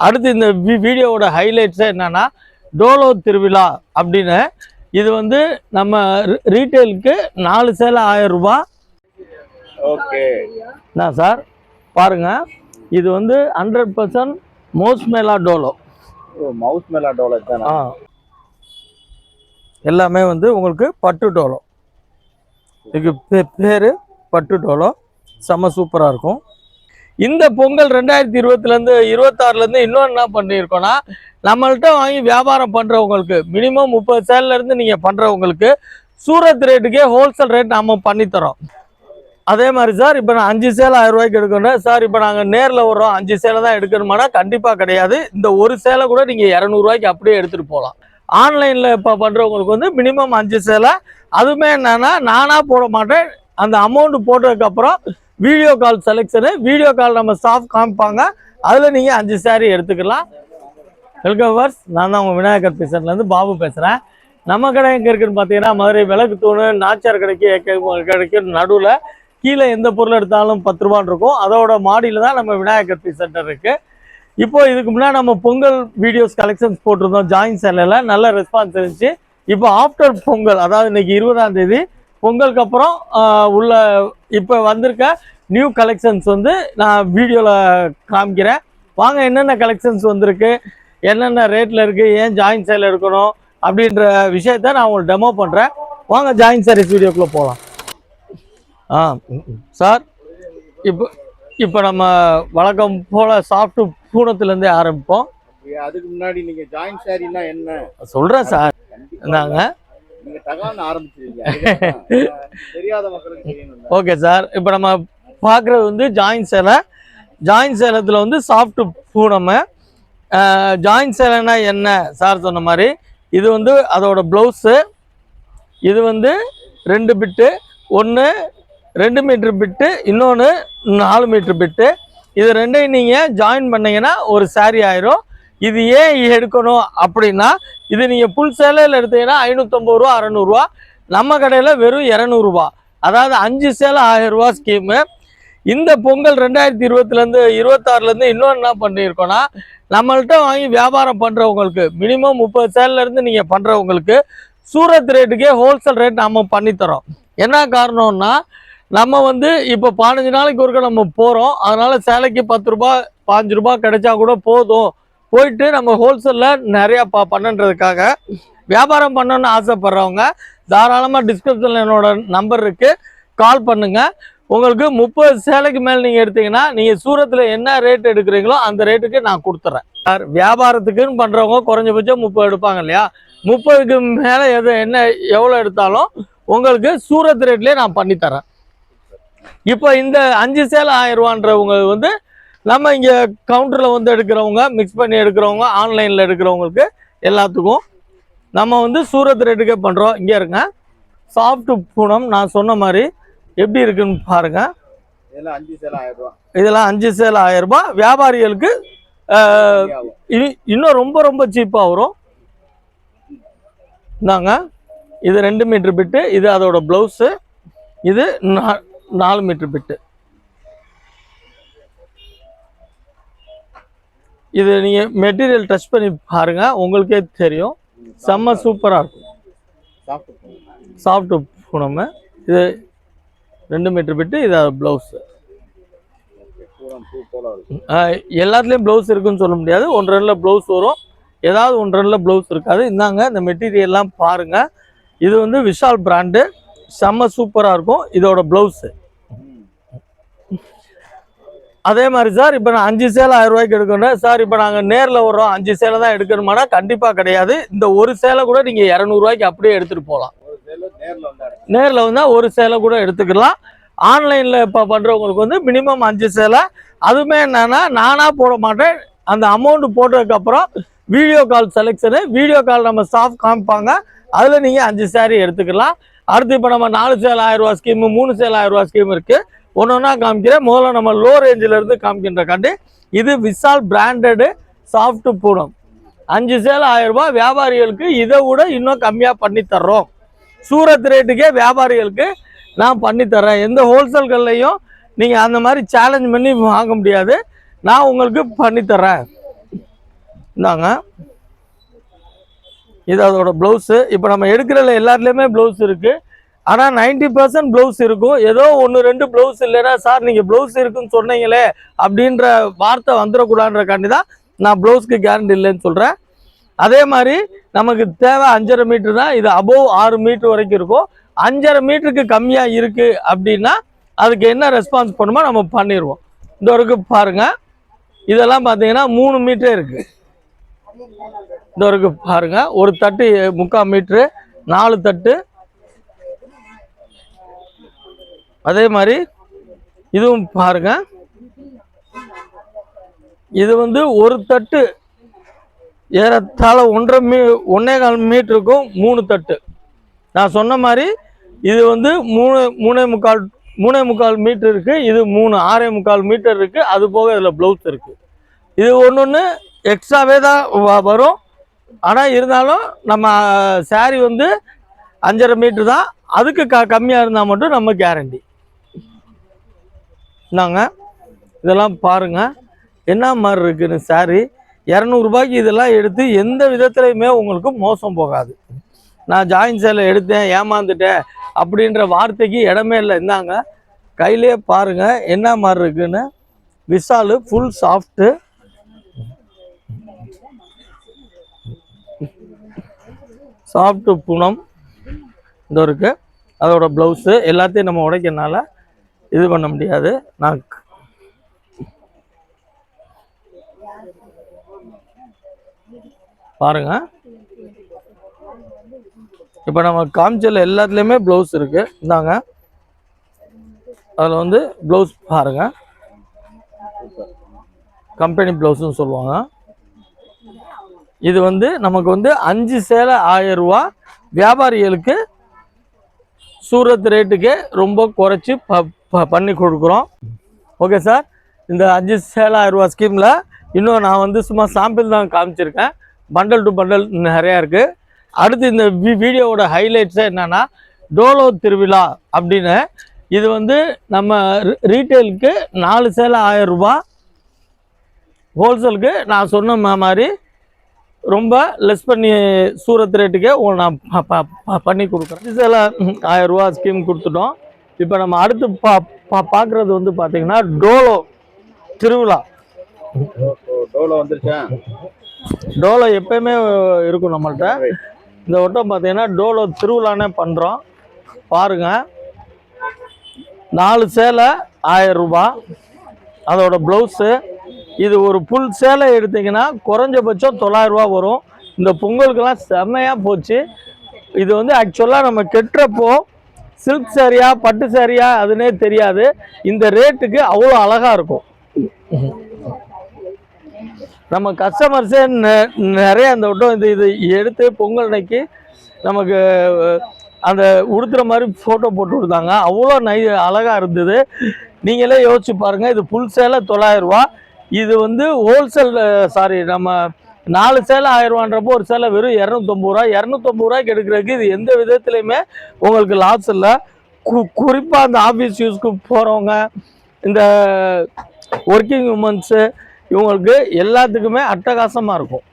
அடுத்து இந்த வீடியோவோட ஹைலைட்ஸ் என்னன்னா டோலோ திருவிழா அப்படின்னு. இது வந்து நம்ம ரீட்டைலுக்கு 4 சேலை 1000 ரூபாய். ஓகே என்ன சார் பாருங்க, இது வந்து 100% மவுஸ் மேலா டோலோ. மவுஸ் மேலா டோலோ தானா? எல்லாமே வந்து உங்களுக்கு பட்டு டோலோ. இதுக்கு பேரு பட்டு டோலோ. செம்ம சூப்பராக இருக்கும். இந்த பொங்கல் 2020 26 இன்னொன்று என்ன பண்ணியிருக்கோன்னா, நம்மள்கிட்ட வாங்கி வியாபாரம் பண்ணுறவங்களுக்கு மினிமம் 30 சேலேருந்து நீங்கள் பண்ணுறவங்களுக்கு சூரத் ரேட்டுக்கே ஹோல்சேல் ரேட் நம்ம பண்ணித்தரோம். அதே மாதிரி சார், இப்போ நான் 5 சேலை 1000 ரூபாய்க்கு எடுக்கணும் சார், இப்போ நாங்கள் நேரில் வர்றோம் 5 சேலை தான் எடுக்கணுமானா கண்டிப்பாக கிடையாது. இந்த ஒரு சேலை கூட நீங்கள் 200 ரூபாய்க்கு அப்படியே எடுத்துகிட்டு போகலாம். ஆன்லைனில் இப்போ பண்ணுறவங்களுக்கு வந்து மினிமம் 5 சேலை. அதுவுமே என்னன்னா, நானாக போட மாட்டேன். அந்த அமௌண்ட் போட்டதுக்கப்புறம் video call selection, video call நம்ம ஸ்டாஃப் காமிப்பாங்க, அதில் நீங்கள் 5 சாரி எடுத்துக்கலாம். வெல்கம் வர்ஸ், நான் தான் உங்கள் விநாயகர் பீசன்லேருந்து பாபு பேசுகிறேன். நம்ம கடை எங்கே இருக்குதுன்னு பார்த்தீங்கன்னா, மதுரை விளக்கு தூணு நாச்சார் கிடைக்கும் நடுவில் கீழே எந்த பொருள் எடுத்தாலும் 10 ரூபான்னு இருக்கும். அதோட மாடியில் தான் நம்ம விநாயகர் பீஸ் சென்டர் இருக்குது. இப்போ இதுக்கு முன்னாடி நம்ம பொங்கல் வீடியோஸ் கலெக்ஷன்ஸ் போட்டிருந்தோம். ஜாயின் சேனலில் நல்ல ரெஸ்பான்ஸ் இருந்துச்சு. இப்போ ஆஃப்டர் பொங்கல், அதாவது இன்னைக்கு 20ஆம் தேதி பொங்கலுக்கு அப்புறம் உள்ள இப்போ வந்திருக்க நியூ கலெக்ஷன்ஸ் வந்து நான் வீடியோவில் காமிக்கிறேன். வாங்க, என்னென்ன கலெக்ஷன்ஸ் வந்திருக்கு, என்னென்ன ரேட்டில் இருக்குது, ஏன் ஜாயின் சேல் எடுக்கணும் அப்படின்ற விஷயத்த நான் உங்களுக்கு டெமோ பண்ணுறேன். வாங்க ஜாயின் சாரீஸ் வீடியோக்குள்ளே போகலாம். சார், இப்போ நம்ம வழக்கம் போல் சாஃப்ட் பூனத்துலேருந்தே ஆரம்பிப்போம். அதுக்கு முன்னாடி நீங்கள் ஜாயின் சாரின்னா என்ன சொல்கிறேன் சார். நாங்கள் தெரியாத மக்களுக்கு ஓகே சார், இப்போ நம்ம பார்க்குறது வந்து ஜாயின் சேலை. ஜாயின் சேலத்தில் வந்து சாஃப்ட் பூனம். ஜாயின் சேலைன்னா என்ன சார் சொன்ன மாதிரி, இது வந்து அதோட ப்ளவுஸு. இது வந்து 2 பிட்டு, ஒன்று 2 மீட்டர் பிட்டு, இன்னொன்று 4 மீட்டர் பிட்டு. இது ரெண்டையும் நீங்கள் ஜாயின் பண்ணிங்கன்னா ஒரு சாரீ ஆயிரும். இது ஏன் எடுக்கணும் அப்படின்னா, இது நீங்கள் ஃபுல் சேலையில் எடுத்தீங்கன்னா 550 ரூபா 600 ரூபா. நம்ம கடையில் வெறும் 200 ரூபா. அதாவது 5 சேலை 1000 ரூபா ஸ்கீமு. இந்த பொங்கல் 2020 26 இன்னொன்று என்ன பண்ணியிருக்கோன்னா, நம்மள்கிட்ட வாங்கி வியாபாரம் பண்ணுறவங்களுக்கு மினிமம் 30 சேலேருந்து நீங்கள் பண்ணுறவங்களுக்கு சூரத் ரேட்டுக்கே ஹோல்சேல் ரேட் நம்ம பண்ணித்தரோம். என்ன காரணம்னா, நம்ம வந்து இப்போ 15 நாளைக்கு ஒருக்க நம்ம போகிறோம். அதனால் சேலைக்கு 10 ரூபா 5 ரூபா கிடைச்சா கூட போதும், போயிட்டு நம்ம ஹோல்சேலில் நிறையா பண்ணுன்றதுக்காக வியாபாரம் பண்ணணுன்னு ஆசைப்பட்றவங்க தாராளமாக டிஸ்கிரிப்ஷனில் என்னோட நம்பர் இருக்குது, கால் பண்ணுங்கள். உங்களுக்கு 30 சேலைக்கு மேலே நீங்கள் எடுத்தீங்கன்னா நீங்கள் சூரத்தில் என்ன ரேட் எடுக்கிறீங்களோ அந்த ரேட்டுக்கு நான் கொடுத்துட்றேன் சார். வியாபாரத்துக்குன்னு பண்ணுறவங்க குறைஞ்சபட்சம் 30 எடுப்பாங்க இல்லையா, 30க்கு மேலே எவ்வளோ எடுத்தாலும் உங்களுக்கு சூரத் ரேட்லேயே நான் பண்ணித்தரேன். இப்போ இந்த 5 சேலை 1000 ரூபான்றவங்க வந்து நம்ம இங்கே கவுண்டரில் வந்து எடுக்கிறவங்க, மிக்ஸ் பண்ணி எடுக்கிறவங்க, ஆன்லைனில் எடுக்கிறவங்களுக்கு எல்லாத்துக்கும் நம்ம வந்து சூரத் ரேட்டுக்கே பண்ணுறோம். இங்கே இருங்க, சாஃப்ட் பூனம் நான் சொன்ன மாதிரி எப்படி இருக்குன்னு பாருங்க. இதெல்லாம் 5 சேலை 1000 ரூபாய். வியாபாரிகளுக்கு இன்னும் ரொம்ப ரொம்ப சீப்பாக வரும். இந்தாங்க, இது 2 மீட்டர் பிட்டு, இது அதோட ப்ளவுஸு. இது 4 மீட்டர் பிட்டு. இது நீங்கள் மெட்டீரியல் டச் பண்ணி பாருங்க, உங்களுக்கே தெரியும். செம்ம சூப்பராக இருக்கும். சாஃப்ட் பூனம். இது 2 மீட்டர் பிட்டு, இது ப்ளவுஸு. எல்லாத்துலேயும் ப்ளவுஸ் இருக்குன்னு சொல்ல முடியாது. 1-2 ப்ளவுஸ் வரும், ஏதாவது 1-2 ப்ளவுஸ் இருக்காது. இந்தாங்க, இந்த மெட்டீரியல்லாம் பாருங்கள். இது வந்து விஷால் பிராண்டு, செம்ம சூப்பராக இருக்கும். இதோட ப்ளவுஸு அதே மாதிரி சார், இப்போ நான் 5 சேலை 1000 ரூபாய்க்கு எடுக்கணும் சார், இப்போ நாங்கள் நேரில் வர்றோம் 5 சேலை தான் எடுக்கணுமானா கண்டிப்பாக கிடையாது. இந்த ஒரு சேலை கூட நீங்கள் 200 ரூபாய்க்கு அப்படியே எடுத்துகிட்டு போகலாம். நேரில் வந்தால் ஒரு சேலை கூட எடுத்துக்கலாம். ஆன்லைனில் இப்போ பண்ணுறவங்களுக்கு வந்து மினிமம் 5 சேலை. அதுவுமே என்னன்னா, நானாக போட மாட்டேன். அந்த அமௌண்ட் போட்டதுக்கப்புறம் video call selection, video call நம்ம ஸ்டாஃப் காமிப்பாங்க, அதில் நீங்கள் 5 சாரி எடுத்துக்கலாம். அடுத்து இப்போ நம்ம 4 சேலை 1000 ரூபா ஸ்கீமு, 3 சேலை 1000 ரூபா ஸ்கீம் இருக்குது. ஒன்றா காமிக்கிறேன். முதல்ல நம்ம லோ ரேஞ்சிலேருந்து காமிக்கின்றக்காண்டி இது விஷால் பிராண்டடு சாஃப்ட் பூனம். 5 சேலை 1000 ரூபாய். வியாபாரிகளுக்கு இதை விட இன்னும் கம்மியாக பண்ணித்தர்றோம். சூரத் ரேட்டுக்கே வியாபாரிகளுக்கு நான் பண்ணித்தரேன். எந்த ஹோல்சேல்கள்லையும் நீங்கள் அந்த மாதிரி சேலஞ்ச் பண்ணி வாங்க முடியாது. நான் உங்களுக்கு பண்ணித்தரேன். இந்தாங்க, இது அதோட ப்ளவுஸு. இப்போ நம்ம எடுக்கிறதுல எல்லாத்துலேயுமே ப்ளவுஸ் இருக்குது. ஆனால் 90% ப்ளவுஸ் இருக்கும். ஏதோ 1-2 ப்ளவுஸ் இல்லைன்னா சார் நீங்கள் ப்ளவுஸ் இருக்குன்னு சொன்னீங்களே அப்படின்ற வார்த்தை வந்துடக்கூடாதுன்றக்காண்டி தான் நான் ப்ளவுஸ்க்கு கேரண்டி இல்லைன்னு சொல்கிறேன். அதே மாதிரி நமக்கு தேவை 5.5 மீட்டர் தான். இது அபோவ் 6 மீட்டர் வரைக்கும் இருக்கும். 5.5 மீட்டருக்கு கம்மியாக இருக்குது அப்படின்னா அதுக்கு என்ன ரெஸ்பான்ஸ் பண்ணுமோ நம்ம பண்ணிடுவோம். இந்த வரைக்கும் பாருங்கள், இதெல்லாம் பார்த்தீங்கன்னா 3 மீட்டரே இருக்குது. இந்த வரைக்கும் பாருங்கள், ஒரு தட்டு 3/4 மீட்ரு, 4 தட்டு. அதே மாதிரி இதுவும் பாருங்க, இது வந்து ஒரு தட்டு ஏறத்தாழ 1.25 மீட்டருக்கும் 3 தட்டு. நான் சொன்ன மாதிரி இது வந்து 3.25 மீட்டர் இருக்கு. இது 6.25 மீட்டர் இருக்கு. அது போக இதில் ப்ளவுஸ் இருக்கு. இது ஒன்று எக்ஸ்ட்ராவே தான் வரும். ஆனால் இருந்தாலும் நம்ம சாரி வந்து 5.5 மீட்டர் தான். அதுக்கு கம்மியாக இருந்தால் மட்டும் நம்ம கேரண்டி. நாங்க இதெல்லாம் பாருங்க என்ன மாதிரி இருக்குன்னு. சாரி 200 ரூபாய்க்கு இதெல்லாம் எடுத்து எந்த விதத்துலையுமே உங்களுக்கு மோசம் போகாது. நான் ஜாயின் சேலை எடுத்தேன் ஏமாந்துட்டேன் அப்படின்ற வார்த்தைக்கு இடமே இல்லை. இந்தாங்க கையிலே பாருங்க என்ன மாதிரி இருக்குன்னு. Vishal full soft, soft Poonam இந்த இருக்கு. அதோட ப்ளவுஸு எல்லாத்தையும் நம்ம உடைக்கிறனால இது பண்ண முடியாது. நான் பாருங்க, இப்போ நம்ம காமிச்சல எல்லாத்துலேயுமே ப்ளவுஸ் இருக்கு. இந்தாங்க அதில் வந்து ப்ளவுஸ் பாருங்க, கம்பெனி ப்ளவுஸ்ன்னு சொல்லுவாங்க. இது வந்து நமக்கு வந்து 5 சேலை 1000 ரூபா. வியாபாரிகளுக்கு சூரத் ரேட்டுக்கு ரொம்ப குறைச்சி பண்ணி கொடுக்குறோம். ஓகே சார், இந்த 5 சேலை 1000 ரூபா ஸ்கீமில் இன்னும் நான் வந்து சும்மா சாம்பிள் தான் காமிச்சிருக்கேன். பண்டல் டு பண்டல் நிறையா இருக்குது. அடுத்து இந்த வீடியோவோட ஹைலைட்ஸே என்னென்னா டோலோ திருவிழா அப்படின்னு. இது வந்து நம்ம ரீட்டெயிலுக்கு 4 சேலை 1000 ரூபா, ஹோல்சேலுக்கு நான் சொன்ன மாதிரி ரொம்ப லெஸ் பண்ணி சூரத் ரேட்டுக்கே நான் பண்ணி கொடுக்குறேன். 5 சேலை 1000 ரூபா ஸ்கீம் கொடுத்துட்டோம். இப்போ நம்ம அடுத்து பார்க்குறது வந்து பார்த்தீங்கன்னா டோலோ திருவிழா. டோலோ வந்துருச்சா? டோலோ எப்பயுமே இருக்கும் நம்மள்கிட்ட. இந்த வட்டம் பார்த்தீங்கன்னா டோலோ திருவிழானே பண்ணுறோம். பாருங்கள், 4 சேலை 1000 ரூபா அதோட ப்ளவுஸு. இது ஒரு ஃபுல் சேலை எடுத்திங்கன்னா குறைஞ்சபட்சம் 900 ரூபா வரும். இந்த பொங்கலுக்கெல்லாம் செம்மையாக போச்சு. இது வந்து ஆக்சுவலாக நம்ம கெட்டுறப்போ சில்க் சாரியா பட்டு சாரியா அதுனே தெரியாது. இந்த ரேட்டுக்கு அவ்வளோ அழகாக இருக்கும். நம்ம கஸ்டமர்ஸே நிறைய அந்த வட்டம் இது எடுத்து பொங்கல் அன்னைக்கு நமக்கு அந்த உடுத்துற மாதிரி ஃபோட்டோ போட்டு கொடுத்தாங்க. அவ்வளோ அழகாக இருந்தது. நீங்களே யோசிச்சு பாருங்கள். இது ஃபுல் சேலை 900 ரூபா. இது வந்து ஹோல்சேல் சாரி நம்ம 4 சேலை 1000 ரூபான்றப்போ ஒரு சேலை வெறும் 250 ரூபா. 250 ரூபாய்க்கு எடுக்கிறதுக்கு இது எந்த விதத்துலையுமே உங்களுக்கு லாஸ் இல்லை. குறிப்பாக அந்த ஆஃபீஸ் யூஸ்க்கு போகிறவங்க, இந்த ஒர்க்கிங் உமன்ஸு, இவங்களுக்கு எல்லாத்துக்குமே அட்டகாசமாக இருக்கும்.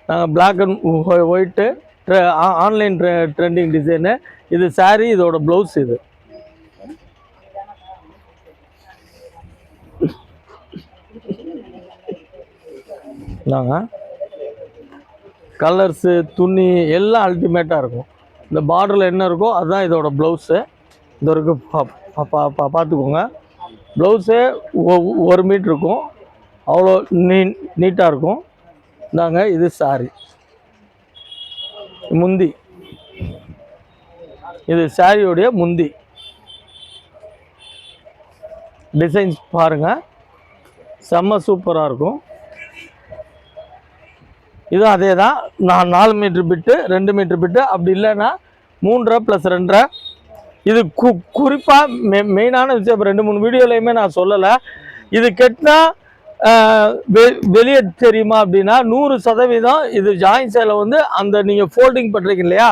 நாங்கள் black and white online trending design. இது சாரீ, இதோட ப்ளவுஸ். இது நாங்கள் கலர்ஸு துணி எல்லாம் அல்டிமேட்டாக இருக்கும். இந்த பார்டரில் என்ன இருக்கோ அதுதான் இதோட ப்ளவுஸு. இது வரைக்கும் பார்த்துக்கோங்க. ப்ளவுஸே 1 மீட்டர் இருக்கும். அவ்வளோ நீட்டாக இருக்கும். இந்தாங்க இது சாரி முந்தி. இது சாரியோடைய முந்தி. டிசைன்ஸ் பாருங்கள், செம்ம சூப்பராக இருக்கும். இதுவும் அதே தான். நான் 4 மீட்டர் பிட்டு, 2 மீட்டர் பிட்டு, அப்படி இல்லைன்னா 3.5 + 2.5. இது குறிப்பாக மெயினான விஷயம் 2-3 வீடியோலையுமே நான் சொல்லலை. இது கெட்டினா வெளியே தெரியுமா அப்படின்னா 100% இது ஜாயின் சேலை வந்து அந்த நீங்கள் ஃபோல்டிங் பண்ணுறீங்க இல்லையா,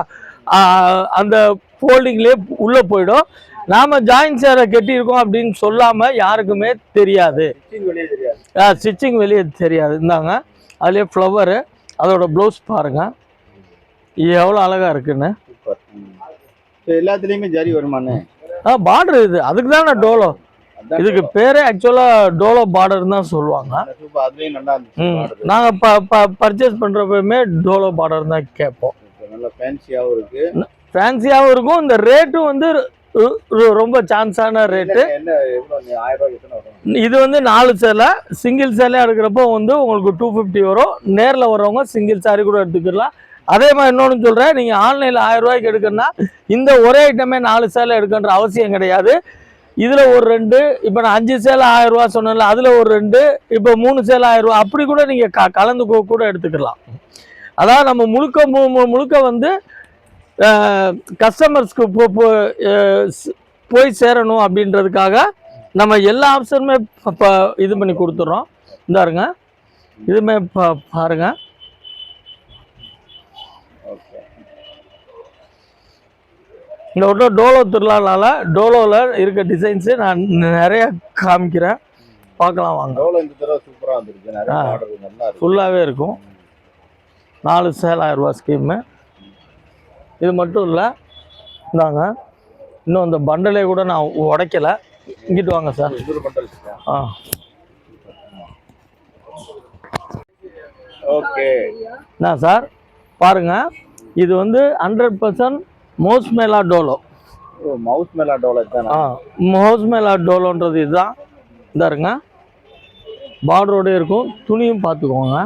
அந்த ஃபோல்டிங்லேயே உள்ளே போயிடும். நாம ஜாயின் சேலை கட்டியிருக்கோம் அப்படின்னு சொல்லாம யாருக்குமே தெரியாது. ஸ்டிச்சிங் வெளியே தெரியாது. இந்தாங்க அதுலேயே ஃப்ளவரு, அதோட ப்ளவுஸ் பாருங்க எவ்வளோ அழகா இருக்குன்னு. எல்லாத்துலயுமே ஜரி வருமானே? பார்டர் இது, அதுக்கு தானே டோலோ. இதுக்கு பேரே ஆக்சுவலா டோலோ பார்டர் தான் சொல்லுவாங்க. நாங்க பர்ச்சேஸ் பண்றப்பயுமே டோலோ பார்டர் தான் கேட்போம். நல்ல ஃபேன்சியாவும் இருக்கு, ஃபேன்சியாவும் இருக்கும். இந்த ரேட்டும் வந்து ரொம்ப சான்ஸான ரேட்டு. இது வந்து 4 சேலை, சிங்கிள் சேலையா எடுக்கிறப்போ வந்து உங்களுக்கு 250 வரும். நேரில் வர்றவங்க சிங்கிள் சாரி கூட எடுத்துக்கலாம். அதே மாதிரி இன்னொன்று சொல்கிறேன், நீங்கள் ஆன்லைனில் 1000 ரூபாய்க்கு எடுக்கணும்னா இந்த ஒரே ஐட்டமே 4 சேலை எடுக்கன்ற அவசியம் கிடையாது. இதில் ஒரு 2, இப்போ நான் 5 சேலை 1000 ரூபா சொன்னேன்ல, அதில் ஒரு 2, இப்போ 3 சேலை 1000 ரூபா, அப்படி கூட நீங்கள் கலந்து கூட எடுத்துக்கலாம். அதாவது நம்ம முழுக்க வந்து கஸ்டமர்ஸ்க்கு போய் சேரணும் அப்படின்றதுக்காக நம்ம எல்லா ஆப்ஷனுமே இது பண்ணி கொடுத்துட்றோம். இந்தாருங்க, இதுமே பாருங்க. இந்த ஒன்றும் டோலோ திருவிழானால டோலோவில் இருக்க டிசைன்ஸு நான் நிறைய காமிக்கிறேன், பார்க்கலாம் வாங்க. ஃபுல்லாகவே இருக்கும். 4 சேலை 1000 ரூபா ஸ்கீமு. இது மட்டும் இல்லை, இந்தாங்க இன்னும் இந்த பண்டலே கூட நான் உடைக்கலை. இங்கிட்டு வாங்க சார். ஓகே என்ன சார் பாருங்க, இது வந்து 100% மவுஸ் மேலா டோலோ. மவுஸ் மேலா டோலோ தான். மவுஸ் மேலா டோலோன்றது இதுதான். இந்தாருங்க, பார்டரோட இருக்கும். துணியும் பார்த்துக்கோங்க,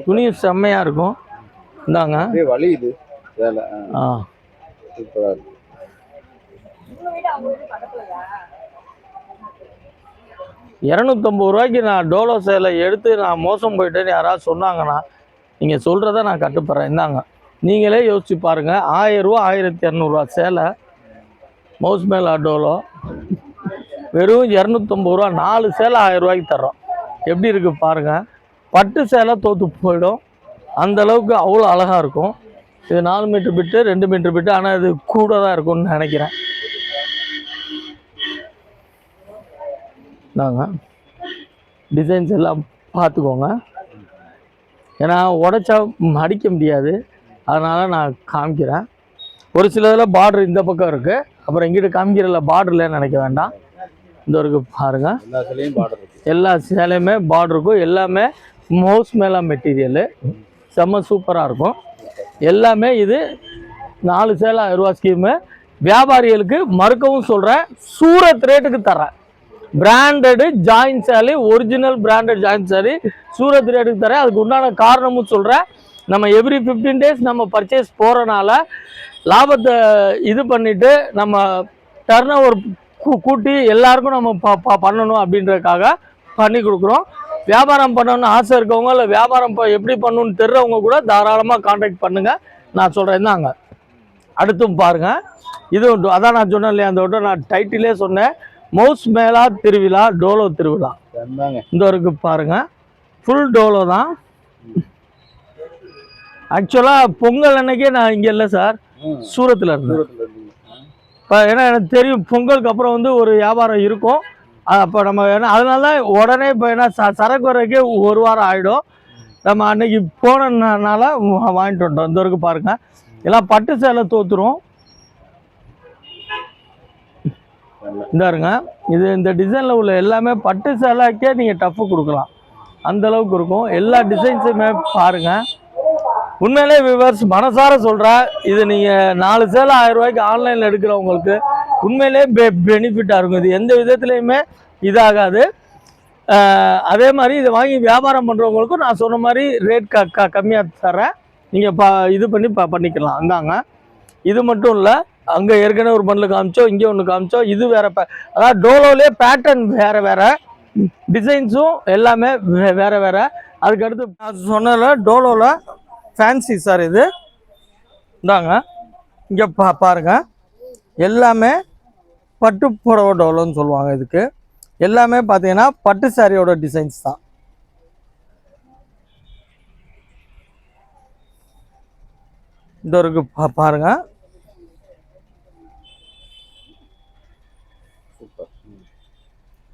துணியும் செம்மையாக இருக்கும். இந்தாங்க வலி இது சேலை. சூப்பரா இருக்கு. 250 ரூபாய்க்கு நான் டோலோ சேலை எடுத்து நான் மோசம் போயிட்டேன்னு யாராவது சொன்னாங்கன்னா நீங்கள் சொல்கிறத நான் கட்டுப்படுறேன். இந்தாங்க, நீங்களே யோசிச்சு பாருங்கள். 1000 ரூபா 1200 ரூபா சேலை மவுஸ் மேலா டோலோ வெறும் 250 ரூபா. 4 சேலை 1000 ரூபாய்க்கு தர்றோம். எப்படி இருக்குது பாருங்கள். பட்டு சேலை தோற்று போயிடும், அந்த அளவுக்கு அவ்வளோ அழகாக இருக்கும். இது 4 மீட்டர் பிட்டு, 2 மீட்டர் பிட்டு, ஆனால் இது கூட தான் இருக்கும்னு நினைக்கிறேன். நாங்கள் டிசைன்ஸ் எல்லாம் பார்த்துக்கோங்க, ஏன்னா உடைச்சா மடிக்க முடியாது, அதனால் நான் காமிக்கிறேன். ஒரு சிலதில் பார்டர் இந்த பக்கம் இருக்குது, அப்புறம் இங்கிட்ட காமிக்கிறதில்ல பார்டர்லன்னு நினைக்க வேண்டாம். இந்த இருக்குது பாருங்கள், எல்லா சேலையுமே பார்டர் இருக்கும். எல்லாமே மவுஸ் மேலா மெட்டீரியலு, செம்ம சூப்பராக இருக்கும் எல்லாமே. இது 4 சேலை 1000 ரூபா ஸ்கீமு. வியாபாரிகளுக்கு மறுக்கவும் சொல்கிறேன், சூரத் ரேட்டுக்கு தரேன். பிராண்டடு ஜாயின் சேலை, ஒரிஜினல் பிராண்டட் ஜாயின் சேலை சூரத் ரேட்டுக்கு தரேன். அதுக்கு உண்டான காரணமும் சொல்கிறேன். நம்ம எவ்ரி 15 டேஸ் நம்ம பர்ச்சேஸ் போகிறனால லாபத்தை இது பண்ணிவிட்டு நம்ம டர்ன் ஓவர் கூட்டி எல்லாருக்கும் நம்ம பண்ணணும் அப்படின்றதுக்காக பண்ணி கொடுக்குறோம். வியாபாரம் பண்ணணும்னு ஆசை இருக்கவங்க, இல்லை வியாபாரம் எப்படி பண்ணணும்னு தெரிறவங்க கூட தாராளமாக கான்டாக்ட் பண்ணுங்கள். நான் சொல்கிறேன் தாங்க. அடுத்தும் பாருங்கள், இது அதான் நான் சொன்னேன் இல்லையா, அந்த விட நான் டைட்டிலே சொன்னேன், மவுஸ் மேலா திருவிழா டோலோ திருவிழா. இந்த இருக்கு பாருங்க, ஃபுல் டோலோ தான். ஆக்சுவலாக பொங்கல் அன்னைக்கே நான் இங்கே இல்லை சார், சூரத்தில் இருந்தேன். இப்போ ஏன்னா எனக்கு தெரியும் பொங்கலுக்கு அப்புறம் வந்து ஒரு வியாபாரம் இருக்கும். அப்போ நம்ம ஏன்னா அதனால தான் உடனே இப்போ ஏன்னா சரக்கு வர்றதுக்கே 1 வாரம் ஆகிடும். நம்ம அன்னைக்கு போனதுனால வாங்கிட்டு வந்தோம். இந்த வரைக்கும் பாருங்கள், எல்லாம் பட்டு சேலை தோற்றுரும். இந்தாருங்க, இது இந்த டிசைனில் உள்ள எல்லாமே பட்டு சேலைக்கே நீங்கள் டஃப்பு கொடுக்கலாம், அந்த அளவுக்கு இருக்கும். எல்லா டிசைன்ஸுமே பாருங்கள். உண்மையிலே வியூவர்ஸ் மனசார சொல்கிறேன், இது நீங்கள் 4 சேலை 1000 ரூபாய்க்கு ஆன்லைனில் எடுக்கிறவங்களுக்கு உண்மையிலே பெனிஃபிட்டாக இருக்கும். இது எந்த விதத்துலையுமே இதாகாது. அதே மாதிரி இதை வாங்கி வியாபாரம் பண்ணுறவங்களுக்கும் நான் சொன்ன மாதிரி ரேட் கம்மியாக தரேன். நீங்கள் இது பண்ணி பண்ணிக்கலாம். இந்தாங்க, இது மட்டும் இல்லை, அங்கே ஏற்கனவே ஒரு பண்டில் காமிச்சோம், இங்கே ஒன்று காமிச்சோம். இது வேறு அதாவது டோலோலே பேட்டர்ன் வேறு வேறு, டிசைன்ஸும் எல்லாமே வேறு வேறு. அதுக்கடுத்து நான் சொன்னதில் டோலோவில் ஃபேன்சி சார் இது. இந்தாங்க, இங்கே பாருங்கள், எல்லாமே பட்டு புடவை டோலோன்னு சொல்லுவாங்க. இதுக்கு எல்லாமே பார்த்தீங்கன்னா பட்டு சாரியோட டிசைன்ஸ் தான். இந்த இருக்கு பாருங்கள்.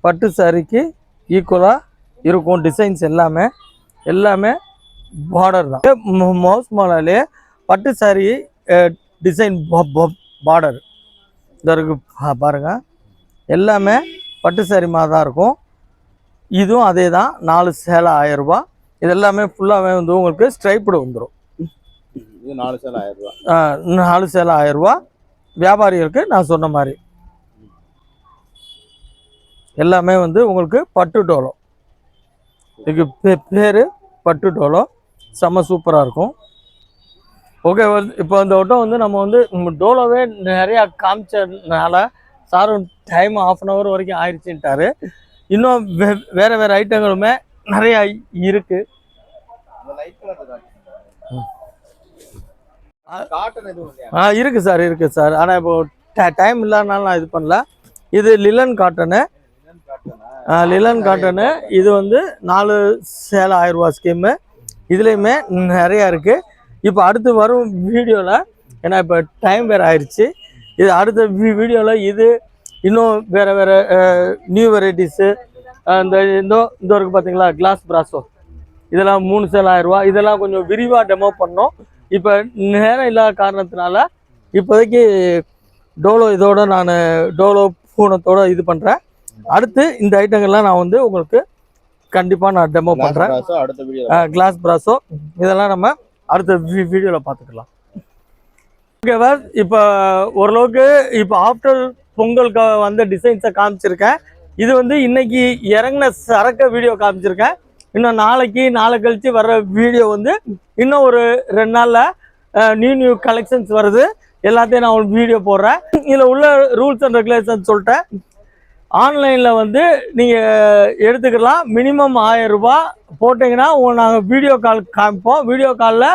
பட்டு சாரிக்கு ஈக்குவலாக இருக்கும். டிசைன்ஸ் எல்லாமே பார்டர் தான். மவுஸ் மாலாலே பட்டு சாரி டிசைன் பார்டர் இந்த இருக்கு பாருங்கள். எல்லாமே பட்டு சாரி மாதிரி தான் இருக்கும். இதுவும் அதே தான். 4 சேலை 1000 ரூபா. இது எல்லாமே ஃபுல்லாகவே வந்து உங்களுக்கு ஸ்ட்ரைப்டு வந்துடும். இது 4 சேலை 1000 ரூபா. 4 சேலை 1000 ரூபா. வியாபாரிகளுக்கு நான் சொன்ன மாதிரி எல்லாமே வந்து உங்களுக்கு பட்டு டோலோ. இதுக்கு பேர் பட்டு டோலோ. செம்ம சூப்பராக இருக்கும். ஓகே, இப்போ இந்த வட்டம் வந்து நம்ம வந்து டோலோவே நிறையா காமிச்சதுனால சாரும் டைம் 1/2 hour வரைக்கும் ஆயிடுச்சுட்டாரு. இன்னும் வேறு ஐட்டங்களுமே நிறையா இருக்குது. இருக்குது சார். ஆனால் இப்போ டைம் இல்லாதனால நான் இது பண்ணல. இது லிலன் காட்டனு. இது வந்து 4 சேலை 1000 ரூபா ஸ்கீமு. இதுலேயுமே நிறையா இருக்குது. இப்போ அடுத்து வரும் வீடியோவில், ஏன்னா இப்போ டைம் வேறு ஆயிடுச்சு, இது அடுத்த வீடியோவில் இது இன்னும் வேறு நியூ வெரைட்டிஸு இந்த இருக்குது பார்த்தீங்களா, கிளாஸ் பிராஸோ, இதெல்லாம் 3 சேலை 1000 ரூபா. இதெல்லாம் கொஞ்சம் விரிவாக டெமோ பண்ணோம். இப்போ நேரம் இல்லாத காரணத்தினால இப்போதைக்கு டோலோ நான் டோலோ பூனத்தோடு இது பண்ணுறேன். அடுத்து இந்த ஐட்டங்கள்லாம் நான் வந்து உங்களுக்கு கண்டிப்பாக நான் டெமோ பண்ணுறேன். கிளாஸ் பிராஸோ இதெல்லாம் நம்ம அடுத்த வீடியோவில் பார்த்துக்கலாம். ஓகேவா, இப்போ ஓரளவுக்கு இப்போ ஆஃப்டர் பொங்கலுக்கு வந்த டிசைன்ஸை காமிச்சிருக்கேன். இது வந்து இன்னைக்கு இறங்கின சரக்க வீடியோ காமிச்சிருக்கேன். இன்னும் நாளை கழிச்சு வர்ற வீடியோ வந்து இன்னும் ஒரு 2 நாளில் நியூ கலெக்ஷன்ஸ் வருது. எல்லாத்தையும் நான் ஒரு வீடியோ போடுறேன். இதில் உள்ள ரூல்ஸ் அண்ட் ரெகுலேஷன் சொல்லிட்டேன். ஆன்லைனில் வந்து நீங்கள் எடுத்துக்கலாம். மினிமம் 1000 ரூபா போட்டிங்கன்னா நாங்கள் வீடியோ கால் காமிப்போம். வீடியோ காலில்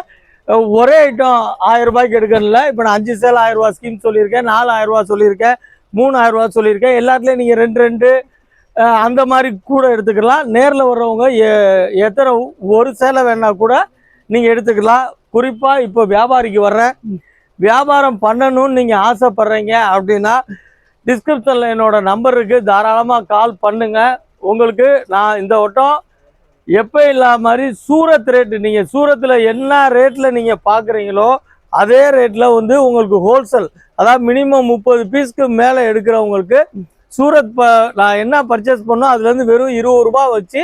ஒரே ஐட்டம் 1000 ரூபாய்க்கு எடுக்கணும்ல. இப்போ நான் 5 சேலை 1000 ரூபா ஸ்கீம் சொல்லியிருக்கேன், 4000 ரூபா சொல்லியிருக்கேன், 3000 ரூபா சொல்லியிருக்கேன். எல்லாத்துலேயும் நீங்கள் 2 அந்த மாதிரி கூட எடுத்துக்கலாம். நேரில் வர்றவங்க எத்தனை ஒரு சேலை வேணா கூட நீங்கள் எடுத்துக்கலாம். குறிப்பாக இப்போ வியாபாரிக்கு வர்றேன், வியாபாரம் பண்ணணும்னு நீங்கள் ஆசைப்பட்றீங்க அப்படின்னா டிஸ்கிரிப்ஷனில் என்னோட நம்பர் இருக்குது, தாராளமாக கால் பண்ணுங்கள். உங்களுக்கு நான் இந்த வட்டம் எப்போ இல்லாத மாதிரி சூரத் ரேட்டு, நீங்கள் சூரத்தில் என்ன ரேட்டில் நீங்கள் பார்க்குறீங்களோ அதே ரேட்டில் வந்து உங்களுக்கு ஹோல்சேல், அதாவது மினிமம் 30 பீஸ்க்கு மேலே எடுக்கிறவங்களுக்கு சூரத் நான் என்ன பர்ச்சேஸ் பண்ணோம் அதுலேருந்து வெறும் 20 ரூபா வச்சு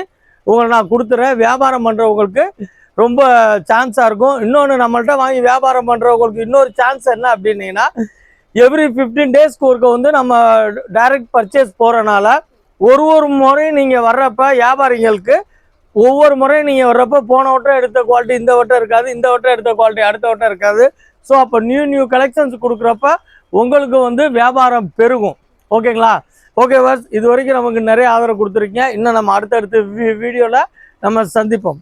உங்களை நான் கொடுத்துறேன். வியாபாரம் பண்ணுறவங்களுக்கு ரொம்ப சான்ஸாக இருக்கும். இன்னொன்று, நம்மள்கிட்ட வாங்கி வியாபாரம் பண்ணுறவங்களுக்கு இன்னொரு சான்ஸ் என்ன அப்படின்னீங்கன்னா, எவ்ரி 15 டேஸ்க்கு ஒருக்க வந்து நம்ம டைரக்ட் பர்ச்சேஸ் போகிறனால ஒரு முறையும் நீங்கள் வர்றப்ப வியாபாரிகளுக்கு ஒவ்வொரு முறையும் நீங்கள் வர்றப்ப போன வட்டம் எடுத்த குவாலிட்டி இந்த வட்டம் இருக்காது, இந்த வட்டம் எடுத்த குவாலிட்டி அடுத்த வட்டம் இருக்காது. ஸோ அப்போ நியூ கலெக்ஷன்ஸ் கொடுக்குறப்ப உங்களுக்கு வந்து வியாபாரம் பெருகும். ஓகேங்களா? ஓகே வாஸ், இது வரைக்கும் நமக்கு நிறைய ஆதரவு கொடுத்துருக்கீங்க. இன்னும் நம்ம அடுத்தடுத்த வீடியோவில் நம்ம சந்திப்போம்.